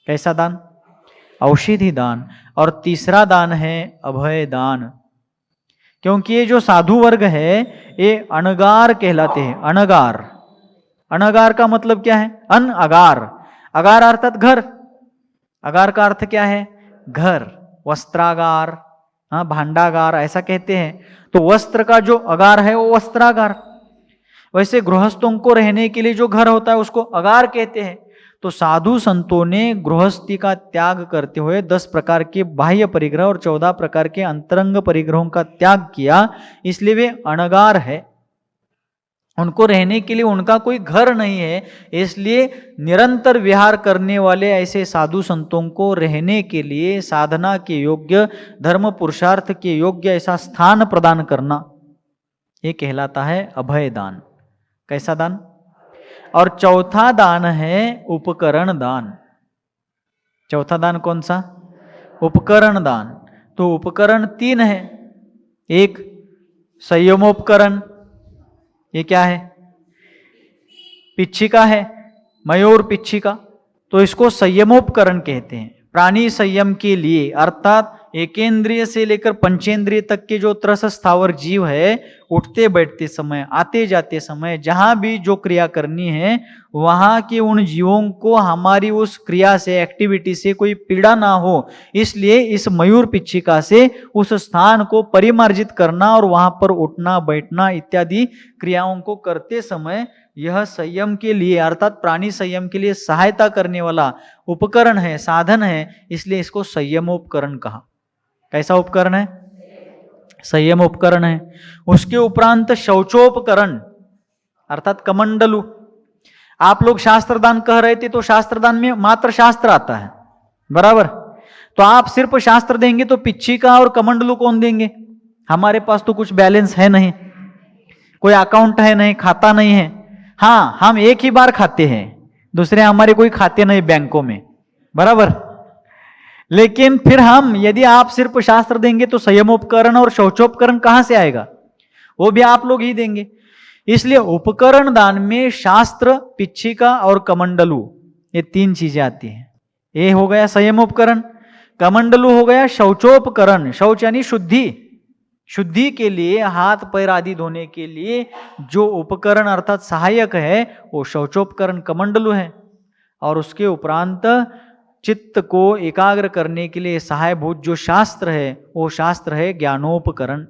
कैसा दान? औषधि दान। और तीसरा दान है अभय दान। क्योंकि ये जो साधु वर्ग है ये अनगार कहलाते हैं। अनगार, अनगार का मतलब क्या है? अन अगार, अगार अर्थात घर। अगार का अर्थ क्या है? घर, वस्त्रागार, हाँ भांडागार ऐसा कहते हैं। तो वस्त्र का जो अगार है वो वस्त्रागार। वैसे गृहस्थों को रहने के लिए जो घर होता है उसको अगार कहते हैं। तो साधु संतों ने गृहस्थी का त्याग करते हुए 10 प्रकार के बाह्य परिग्रह और 14 प्रकार के अंतरंग परिग्रहों का त्याग किया, इसलिए वे अनगार है। उनको रहने के लिए उनका कोई घर नहीं है, इसलिए निरंतर विहार करने वाले ऐसे साधु संतों को रहने के लिए साधना के योग्य, धर्म पुरुषार्थ के योग्य ऐसा स्थान प्रदान करना, ये कहलाता है अभय दान। कैसा दान? और चौथा दान है उपकरण दान। चौथा दान कौन सा? उपकरण दान। तो उपकरण 3 है। एक संयमोपकरण, ये क्या है? पिच्छिका है, मयूर पिच्छिका। तो इसको संयमोपकरण कहते हैं। प्राणी संयम के लिए, अर्थात एकेंद्रिय से लेकर पंचेंद्रिय तक के जो त्रस स्थावर जीव है, उठते बैठते समय, आते जाते समय, जहां भी जो क्रिया करनी है वहां के उन जीवों को हमारी उस क्रिया से, एक्टिविटी से कोई पीड़ा ना हो, इसलिए इस मयूर पिच्छिका से उस स्थान को परिमार्जित करना और वहां पर उठना बैठना इत्यादि क्रियाओं को करते समय यह संयम के लिए, अर्थात प्राणी संयम के लिए सहायता करने वाला उपकरण है, साधन है, इसलिए इसको संयमोपकरण कहा। कैसा उपकरण है? संयम उपकरण है। उसके उपरांत शौचोपकरण अर्थात कमंडलू। आप लोग शास्त्रदान कह रहे थे तो शास्त्रदान में मात्र शास्त्र आता है, बराबर? तो आप सिर्फ शास्त्र देंगे तो पिच्छिका और कमंडलू कौन देंगे? हमारे पास तो कुछ बैलेंस है नहीं, कोई अकाउंट है नहीं, खाता नहीं है। हाँ, हम एक ही बार खाते हैं, दूसरे हमारे कोई खाते नहीं बैंकों में, बराबर? लेकिन फिर हम, यदि आप सिर्फ शास्त्र देंगे तो संयमोपकरण और शौचोपकरण कहां से आएगा? वो भी आप लोग ही देंगे। इसलिए उपकरण दान में शास्त्र, पिच्छिका और कमंडलू, ये 3 चीजें आती हैं। ये हो गया संयमोपकरण। कमंडलू हो गया शौचोपकरण। शौच यानी शुद्धि, शुद्धि के लिए, हाथ पैर आदि धोने के लिए जो उपकरण अर्थात सहायक है वो शौचोपकरण कमंडलू है। और उसके उपरांत चित्त को एकाग्र करने के लिए सहायभूत जो शास्त्र है वो शास्त्र है ज्ञानोपकरण।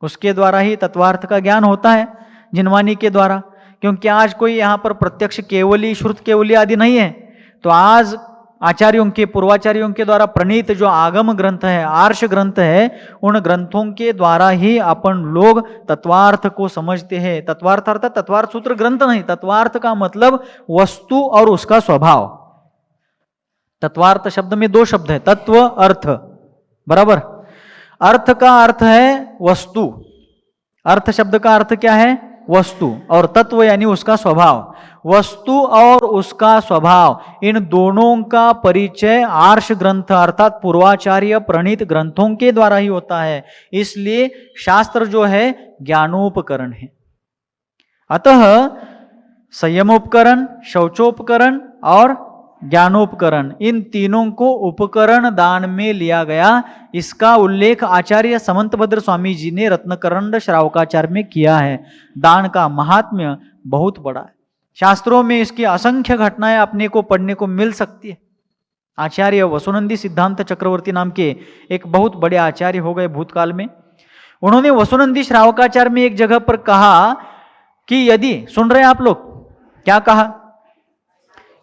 उसके द्वारा ही तत्वार्थ का ज्ञान होता है, जिनवानी के द्वारा। क्योंकि आज कोई यहाँ पर प्रत्यक्ष केवली, श्रुत केवली आदि नहीं है। तो आज आचार्यों के, पूर्वाचार्यों के द्वारा प्रणीत जो आगम ग्रंथ है, आर्ष ग्रंथ है, उन ग्रंथों के द्वारा ही अपन लोग तत्वार्थ को समझते हैं। तत्वार्थ अर्थात तत्वार्थ सूत्र ग्रंथ नहीं, तत्वार्थ का मतलब वस्तु और उसका स्वभाव। तत्वार्थ शब्द में 2 शब्द है, तत्व अर्थ, बराबर? अर्थ का अर्थ है वस्तु, अर्थ शब्द का अर्थ क्या है? वस्तु। और तत्व यानी उसका स्वभाव। वस्तु और उसका स्वभाव, इन दोनों का परिचय आर्ष ग्रंथ अर्थात पूर्वाचार्य प्रणीत ग्रंथों के द्वारा ही होता है। इसलिए शास्त्र जो है ज्ञानोपकरण है। अतः संयमोपकरण, शौचोपकरण और ज्ञानोपकरण, इन तीनों को उपकरण दान में लिया गया। इसका उल्लेख आचार्य समंतभद्र स्वामी जी ने रत्नकरंड श्रावकाचार में किया है। दान का महात्म्य बहुत बड़ा है। शास्त्रों में इसकी असंख्य घटनाएं अपने को पढ़ने को मिल सकती है। आचार्य वसुनंदी सिद्धांत चक्रवर्ती नाम के एक बहुत बड़े आचार्य हो गए भूतकाल में। उन्होंने वसुनंदी श्रावकाचार में एक जगह पर कहा कि यदि, सुन रहे आप लोग, क्या कहा?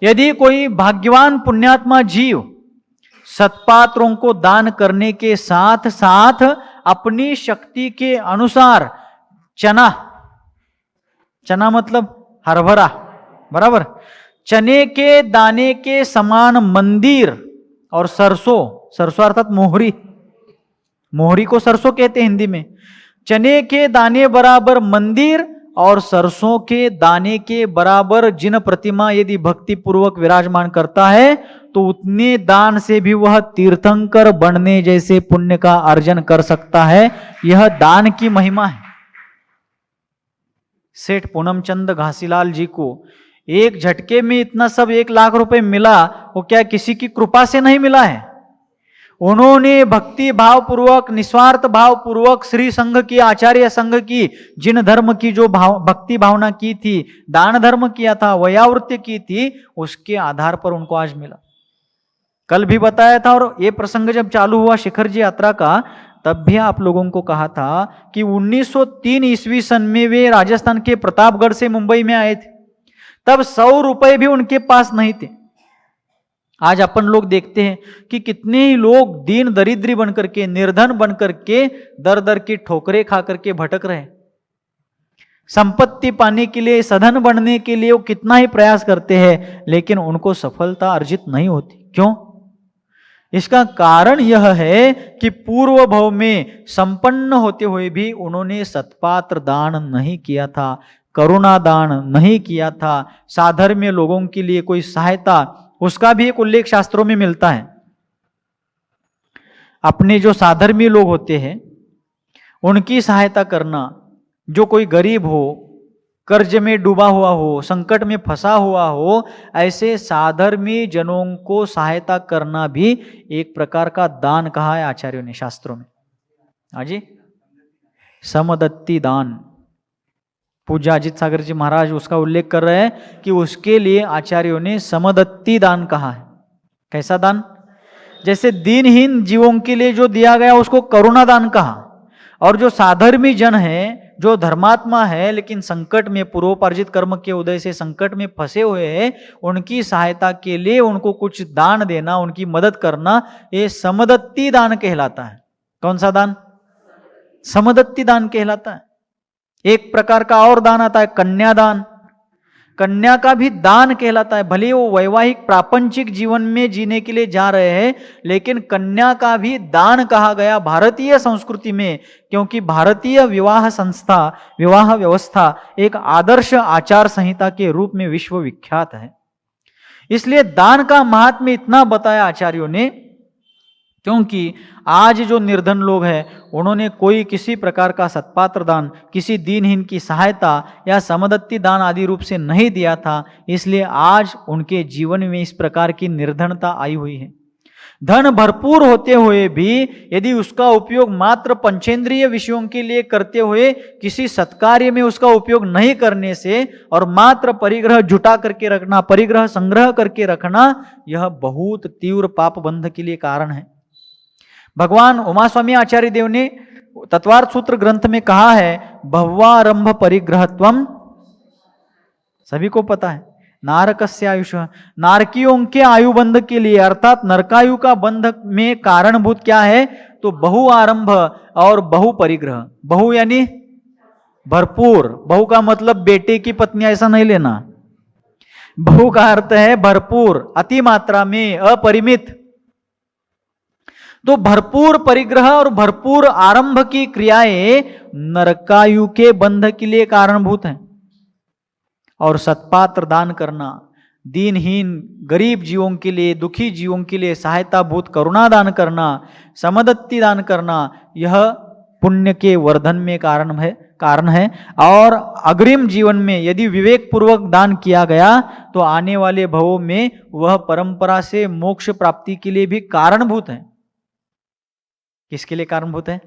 यदि कोई भाग्यवान पुण्यात्मा जीव सत्पात्रों को दान करने के साथ साथ अपनी शक्ति के अनुसार चना, चना मतलब हरभरा, बराबर, चने के दाने के समान मंदिर और सरसों, सरसों अर्थात मोहरी, मोहरी को सरसों कहते हैं हिंदी में, चने के दाने बराबर मंदिर और सरसों के दाने के बराबर जिन प्रतिमा यदि भक्ति पूर्वक विराजमान करता है तो उतने दान से भी वह तीर्थंकर बनने जैसे पुण्य का अर्जन कर सकता है। यह दान की महिमा है। सेठ पूनमचंद घासीलाल जी को एक झटके में इतना सब 1 लाख रुपए मिला, वो क्या किसी की कृपा से नहीं मिला है? उन्होंने भक्ति भाव पूर्वक, निस्वार्थ भाव पूर्वक श्री संघ की, आचार्य संघ की, जिन धर्म की जो भक्ति भावना की थी, दान धर्म किया था, वयावृत्ति की थी, उसके आधार पर उनको आज मिला। कल भी बताया था, और ये प्रसंग जब चालू हुआ शिखर जी यात्रा का, तब भी आप लोगों को कहा था कि 1903 ईस्वी सन में वे राजस्थान के प्रतापगढ़ से मुंबई में आए थे। तब 100 रुपए भी उनके पास नहीं थे। आज अपन लोग देखते हैं कि कितने ही लोग दीन दरिद्री बनकर के, निर्धन बनकर के, दर दर की ठोकरें खा करके भटक रहे हैं। संपत्ति पाने के लिए, सधन बनने के लिए वो कितना ही प्रयास करते हैं, लेकिन उनको सफलता अर्जित नहीं होती। क्यों? इसका कारण यह है कि पूर्व भव में संपन्न होते हुए भी उन्होंने सत्पात्र दान नहीं किया था, करुणा दान नहीं किया था, साधर्म्य लोगों के लिए कोई सहायता, उसका भी एक उल्लेख शास्त्रों में मिलता है। अपने जो साधर्मी लोग होते हैं उनकी सहायता करना, जो कोई गरीब हो, कर्ज में डूबा हुआ हो, संकट में फंसा हुआ हो, ऐसे साधर्मी जनों को सहायता करना भी एक प्रकार का दान कहा है आचार्यों ने शास्त्रों में। हाजी, समदत्ती दान। पूज्य अजित सागर जी महाराज उसका उल्लेख कर रहे हैं कि उसके लिए आचार्यों ने समदत्ती दान कहा है। कैसा दान? जैसे दीनहीन जीवों के लिए जो दिया गया उसको करुणा दान कहा, और जो साधर्मी जन है, जो धर्मात्मा है लेकिन संकट में, पूर्वोपार्जित कर्म के उदय से संकट में फंसे हुए हैं, उनकी सहायता के लिए उनको कुछ दान देना, उनकी मदद करना, ये समदत्ती दान कहलाता है। कौन सा दान? समदत्ती दान कहलाता है। एक प्रकार का और दान आता है कन्यादान। कन्या का भी दान कहलाता है। भले वो वैवाहिक प्रापंचिक जीवन में जीने के लिए जा रहे हैं, लेकिन कन्या का भी दान कहा गया भारतीय संस्कृति में, क्योंकि भारतीय विवाह संस्था, विवाह व्यवस्था एक आदर्श आचार संहिता के रूप में विश्व विख्यात है। इसलिए दान का महात्म्य इतना बताया आचार्यों ने, क्योंकि आज जो निर्धन लोग हैं उन्होंने कोई किसी प्रकार का सत्पात्र दान, किसी दीनहीन की सहायता या समदत्ती दान आदि रूप से नहीं दिया था, इसलिए आज उनके जीवन में इस प्रकार की निर्धनता आई हुई है। धन भरपूर होते हुए भी यदि उसका उपयोग मात्र पंचेंद्रिय विषयों के लिए करते हुए किसी सत्कार्य में उसका उपयोग नहीं करने से, और मात्र परिग्रह जुटा करके रखना, परिग्रह संग्रह करके रखना, यह बहुत तीव्र पाप बंध के लिए कारण है। भगवान उमा स्वामी आचार्य देव ने तत्वार्थ सूत्र ग्रंथ में कहा है, भवारंभ परिग्रहत्वम, सभी को पता है, नारकस्य आयुष, नारकियों के आयु बंध के लिए, अर्थात नरकायु का बंध में कारणभूत क्या है? तो बहु आरंभ और बहु परिग्रह। बहु यानी भरपूर, बहु का मतलब बेटे की पत्नी ऐसा नहीं लेना। बहु का अर्थ है भरपूर, अति मात्रा में, अपरिमित। तो भरपूर परिग्रह और भरपूर आरंभ की क्रियाएं नरकायु के बंध के लिए कारणभूत हैं। और सत्पात्र दान करना, दीनहीन गरीब जीवों के लिए, दुखी जीवों के लिए सहायता भूत करुणा दान करना, समदत्ती दान करना, यह पुण्य के वर्धन में कारण है। और अग्रिम जीवन में यदि विवेक पूर्वक दान किया गया तो आने वाले भवों में वह परंपरा से मोक्ष प्राप्ति के लिए भी कारणभूत है। किसके लिए कारणभूत है?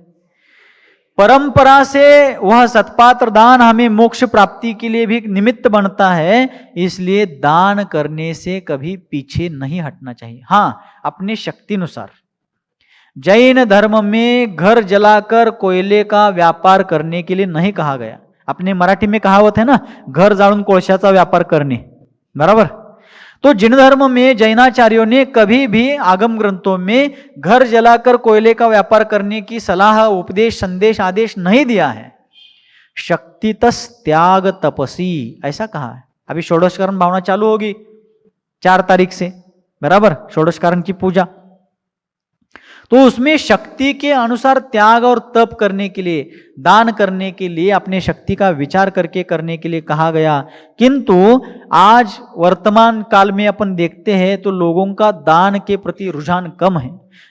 परंपरा से वह सत्पात्र दान हमें मोक्ष प्राप्ति के लिए भी निमित्त बनता है। इसलिए दान करने से कभी पीछे नहीं हटना चाहिए। हाँ, अपने शक्ति अनुसार। जैन धर्म में घर जलाकर कोयले का व्यापार करने के लिए नहीं कहा गया। अपने मराठी में कहावत है ना, घर जाळून कोळशाचा व्यापार करणे, बराबर। तो जैन धर्म में जैनाचार्यों ने कभी भी आगम ग्रंथों में घर जलाकर कोयले का व्यापार करने की सलाह, उपदेश, संदेश, आदेश नहीं दिया है। शक्तितस त्याग तपसी ऐसा कहा है। अभी षोडशकरण भावना चालू होगी 4 तारीख से, बराबर, षोडशकरण की पूजा। तो उसमें शक्ति के अनुसार त्याग और तप करने के लिए, दान करने के लिए, अपने शक्ति का विचार करके करने के लिए कहा गया। किंतु आज वर्तमान काल में अपन देखते हैं तो लोगों का दान के प्रति रुझान कम है।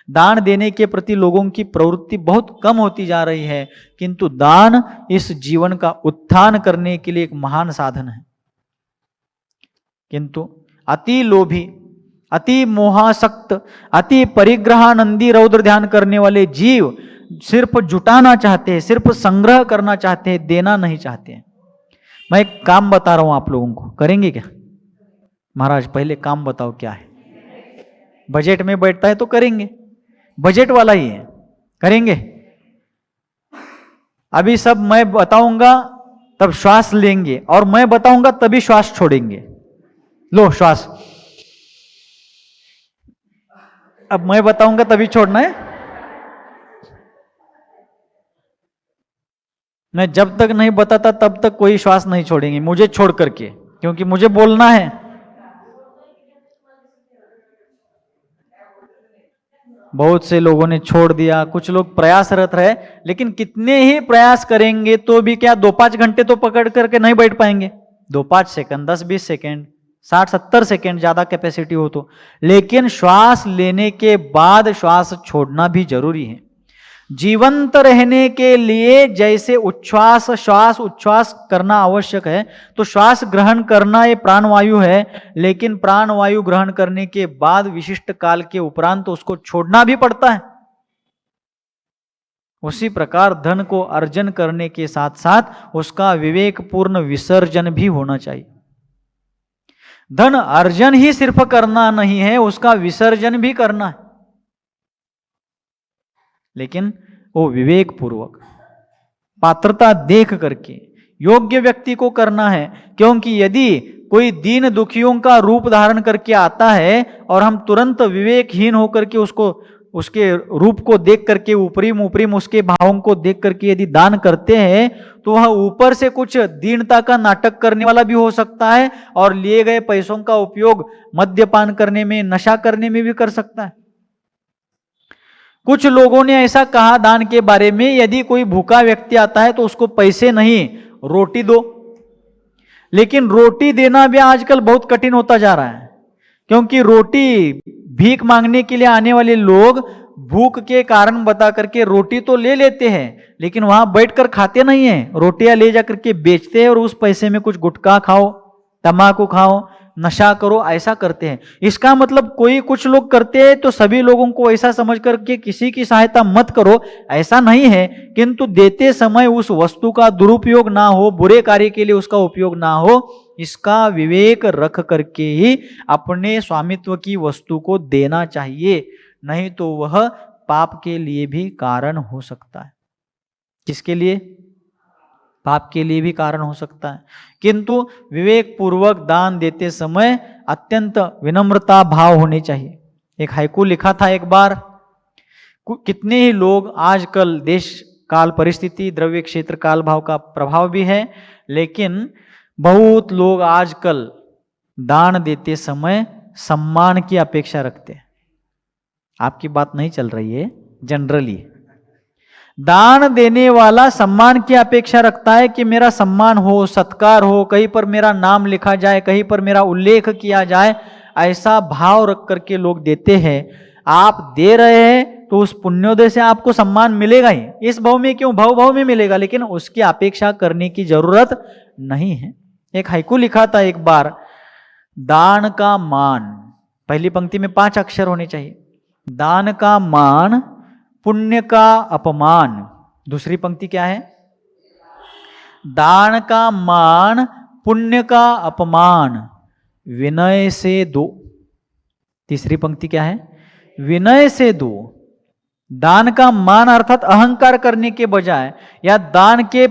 दान देने के प्रति लोगों की प्रवृत्ति बहुत कम होती जा रही है। किंतु दान इस जीवन का उत्थान करने के लिए एक महान साधन है। किंतु अति लोभी, अति मोहासक्त, अति परिग्रहानंदी रौद्र ध्यान करने वाले जीव सिर्फ जुटाना चाहते हैं, सिर्फ संग्रह करना चाहते हैं, देना नहीं चाहते हैं। मैं एक काम बता रहा हूं आप लोगों को, करेंगे क्या? महाराज पहले काम बताओ क्या है। बजट में बैठता है तो करेंगे, बजट वाला ही है, करेंगे। अभी सब मैं बताऊंगा तब श्वास लेंगे, और मैं बताऊंगा तभी श्वास छोड़ेंगे। लो श्वास, अब मैं बताऊंगा तभी छोड़ना है। मैं जब तक नहीं बताता तब तक कोई श्वास नहीं छोड़ेंगे मुझे छोड़ करके, क्योंकि मुझे बोलना है। बहुत से लोगों ने छोड़ दिया, कुछ लोग प्रयासरत रहे, लेकिन कितने ही प्रयास करेंगे तो भी क्या 2-5 घंटे तो पकड़ करके नहीं बैठ पाएंगे। 2-5 सेकंड, 10-20 सेकंड, 60-70 सेकंड ज्यादा कैपेसिटी हो तो। लेकिन श्वास लेने के बाद श्वास छोड़ना भी जरूरी है। जीवंत रहने के लिए जैसे उच्छ्वास श्वास उच्छ्वास करना आवश्यक है, तो श्वास ग्रहण करना ये प्राणवायु है, लेकिन प्राणवायु ग्रहण करने के बाद विशिष्ट काल के उपरांत तो उसको छोड़ना भी पड़ता है। उसी प्रकार धन को अर्जन करने के साथ साथ उसका विवेकपूर्ण विसर्जन भी होना चाहिए। धन अर्जन ही सिर्फ करना नहीं है, उसका विसर्जन भी करना है, लेकिन वो विवेक पूर्वक पात्रता देख करके योग्य व्यक्ति को करना है। क्योंकि यदि कोई दीन दुखियों का रूप धारण करके आता है और हम तुरंत विवेकहीन होकर के उसको उसके रूप को देख करके ऊपरीम ऊपरीम उसके भावों को देख करके यदि दान करते हैं, तो वह ऊपर से कुछ दीनता का नाटक करने वाला भी हो सकता है, और लिए गए पैसों का उपयोग मद्यपान करने में, नशा करने में भी कर सकता है। कुछ लोगों ने ऐसा कहा दान के बारे में, यदि कोई भूखा व्यक्ति आता है तो उसको पैसे नहीं रोटी दो। लेकिन रोटी देना भी आजकल बहुत कठिन होता जा रहा है, क्योंकि रोटी भीख मांगने के लिए आने वाले लोग भूख के कारण बता करके रोटी तो ले लेते हैं, लेकिन वहां बैठकर खाते नहीं है, रोटियां ले जा करके बेचते हैं और उस पैसे में कुछ गुटखा खाओ, तंबाकू खाओ, नशा करो, ऐसा करते हैं। इसका मतलब कोई कुछ लोग करते हैं तो सभी लोगों को ऐसा समझ करके किसी की सहायता मत करो, ऐसा नहीं है। किंतु देते समय उस वस्तु का दुरुपयोग ना हो, बुरे कार्य के लिए उसका उपयोग ना हो, इसका विवेक रख करके ही अपने स्वामित्व की वस्तु को देना चाहिए, नहीं तो वह पाप के लिए भी कारण हो सकता है। किसके लिए? पाप के लिए भी कारण हो सकता है। किंतु विवेक पूर्वक दान देते समय अत्यंत विनम्रता भाव होनी चाहिए। एक हाइकू लिखा था एक बार, कितने ही लोग आजकल देश काल परिस्थिति, द्रव्य क्षेत्र काल भाव का प्रभाव भी है, लेकिन बहुत लोग आजकल दान देते समय सम्मान की अपेक्षा रखते हैं। आपकी बात नहीं चल रही है, जनरली दान देने वाला सम्मान की अपेक्षा रखता है कि मेरा सम्मान हो, सत्कार हो, कहीं पर मेरा नाम लिखा जाए, कहीं पर मेरा उल्लेख किया जाए, ऐसा भाव रख करके लोग देते हैं। आप दे रहे हैं तो उस पुण्योदय से आपको सम्मान मिलेगा ही, इस भाव में क्यों, भाव भाव में मिलेगा, लेकिन उसकी अपेक्षा करने की जरूरत नहीं है। एक हाइकू लिखा था एक बार, दान का मान, पहली पंक्ति में 5 अक्षर होने चाहिए। दान का मान, पुण्य का अपमान। दूसरी पंक्ति क्या है? दान का मान, पुण्य का अपमान, विनय से दो। तीसरी पंक्ति क्या है? विनय से दो। दान का मान अर्थात अहंकार करने के बजाय या दान के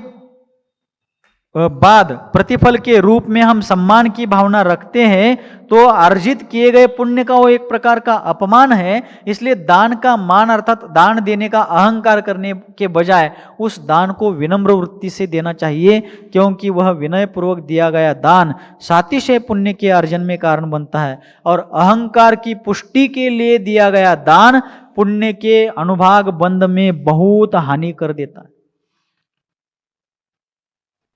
बाद प्रतिफल के रूप में हम सम्मान की भावना रखते हैं, तो अर्जित किए गए पुण्य का वो एक प्रकार का अपमान है। इसलिए दान का मान अर्थात दान देने का अहंकार करने के बजाय उस दान को विनम्र वृत्ति से देना चाहिए, क्योंकि वह विनय पूर्वक दिया गया दान सातिशय पुण्य के अर्जन में कारण बनता है, और अहंकार की पुष्टि के लिए दिया गया दान पुण्य के अनुभाग बंध में बहुत हानि कर देता है।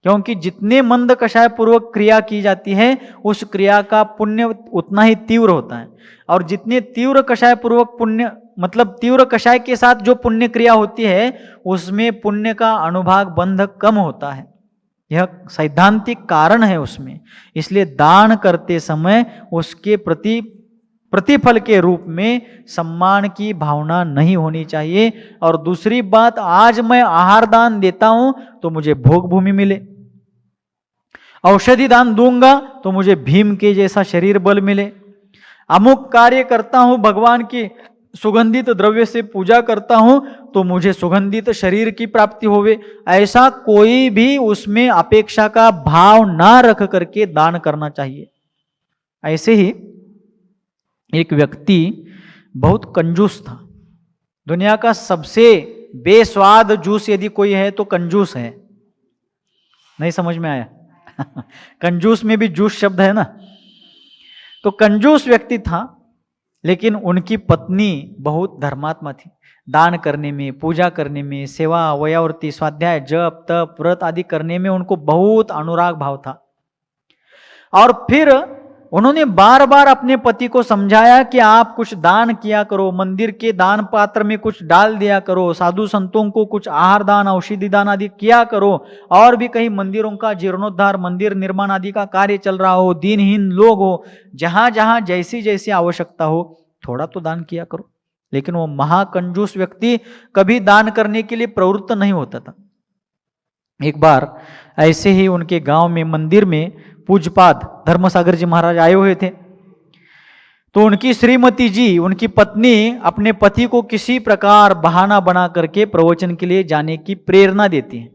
क्योंकि जितने मंद कषाय पूर्वक क्रिया की जाती है, उस क्रिया का पुण्य उतना ही तीव्र होता है, और जितने तीव्र कषाय पूर्वक पुण्य, मतलब तीव्र कषाय के साथ जो पुण्य क्रिया होती है, उसमें पुण्य का अनुभाग बंध कम होता है। यह सैद्धांतिक कारण है उसमें। इसलिए दान करते समय उसके प्रति प्रतिफल के रूप में सम्मान की भावना नहीं होनी चाहिए। और दूसरी बात, आज मैं आहार दान देता हूं तो मुझे भोग भूमि मिले, औषधि दान दूंगा तो मुझे भीम के जैसा शरीर बल मिले, अमुक कार्य करता हूं भगवान की सुगंधित द्रव्य से पूजा करता हूं तो मुझे सुगंधित शरीर की प्राप्ति होवे, ऐसा कोई भी उसमें अपेक्षा का भाव ना रख करके दान करना चाहिए। ऐसे ही एक व्यक्ति बहुत कंजूस था। दुनिया का सबसे बेस्वाद जूस यदि कोई है तो कंजूस है। नहीं समझ में आया? कंजूस में भी जूस शब्द है ना। तो कंजूस व्यक्ति था, लेकिन उनकी पत्नी बहुत धर्मात्मा थी। दान करने में, पूजा करने में, सेवा, वयावर्ती, स्वाध्याय, जप, तप, व्रत आदि करने में उनको बहुत अनुराग भाव था। और फिर उन्होंने बार बार अपने पति को समझाया कि आप कुछ दान किया करो, मंदिर के दान पात्र में कुछ डाल दिया करो, साधु संतों को कुछ आहार दान, औषधि दान आदि किया करो, और भी कहीं मंदिरों का जीर्णोद्धार, मंदिर निर्माण आदि का कार्य चल रहा हो, दीनहीन लोग हो, जहां जहां जैसी जैसी आवश्यकता हो थोड़ा तो दान किया करो। लेकिन वो महाकंजूस व्यक्ति कभी दान करने के लिए प्रवृत्त नहीं होता था। एक बार ऐसे ही उनके गांव में मंदिर में पूज्यपाद धर्मसागर जी महाराज आए हुए थे। तो उनकी श्रीमती जी, उनकी पत्नी, अपने पति को किसी प्रकार बहाना बना करके प्रवचन के लिए जाने की प्रेरणा देती है।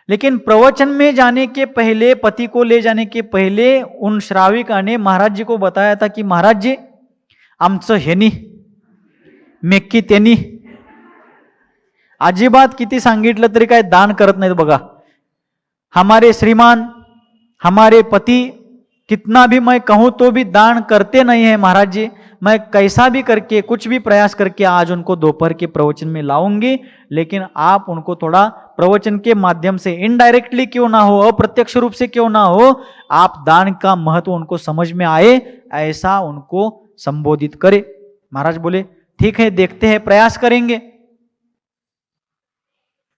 लेकिन प्रवचन में जाने के पहले, पति को ले जाने के पहले उन श्राविका ने महाराज जी को बताया था कि महाराज जी, आमचं हेनी मेक्की त्यांनी अजिबात किती सांगितलं तरी काय दान करत नाहीत बघा। हमारे श्रीमान, हमारे पति कितना भी मैं कहूं तो भी दान करते नहीं है महाराज जी। मैं कैसा भी करके, कुछ भी प्रयास करके आज उनको दोपहर के प्रवचन में लाऊंगी, लेकिन आप उनको थोड़ा प्रवचन के माध्यम से, इनडायरेक्टली क्यों ना हो, अप्रत्यक्ष रूप से क्यों ना हो, आप दान का महत्व उनको समझ में आए ऐसा उनको संबोधित करे। महाराज बोले ठीक है, देखते हैं, प्रयास करेंगे।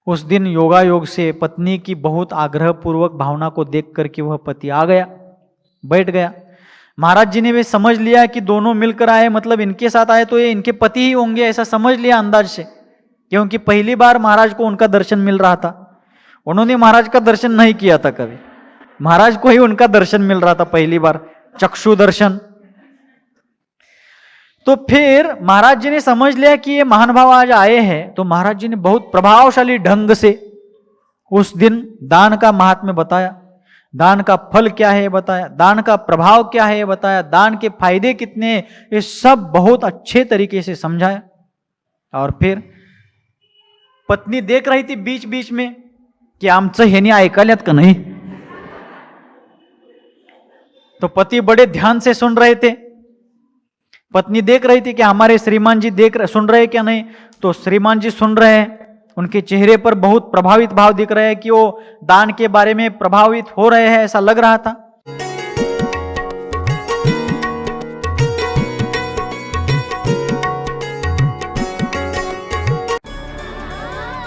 उस दिन योगायोग से पत्नी की बहुत आग्रह पूर्वक भावना को देख करके वह पति आ गया, बैठ गया। महाराज जी ने वे समझ लिया कि दोनों मिलकर आए, मतलब इनके साथ आए तो ये इनके पति ही होंगे, ऐसा समझ लिया अंदाज से, क्योंकि पहली बार महाराज को उनका दर्शन मिल रहा था। उन्होंने महाराज का दर्शन नहीं किया था कभी, महाराज को ही उनका दर्शन मिल रहा था पहली बार, चक्षु दर्शन। तो फिर महाराज जी ने समझ लिया कि ये महान भाव आज आए हैं, तो महाराज जी ने बहुत प्रभावशाली ढंग से उस दिन दान का महात्म्य बताया, दान का फल क्या है बताया, दान का प्रभाव क्या है बताया, दान के फायदे कितने हैं, ये सब बहुत अच्छे तरीके से समझाया। और फिर पत्नी देख रही थी बीच बीच में कि आमचं ह्यानी ऐकाल्यात का नहीं। तो पति बड़े ध्यान से सुन रहे थे, पत्नी देख रही थी कि हमारे श्रीमान जी सुन रहे क्या नहीं। तो श्रीमान जी सुन रहे हैं, उनके चेहरे पर बहुत प्रभावित भाव दिख रहे हैं कि वो दान के बारे में प्रभावित हो रहे हैं, ऐसा लग रहा था।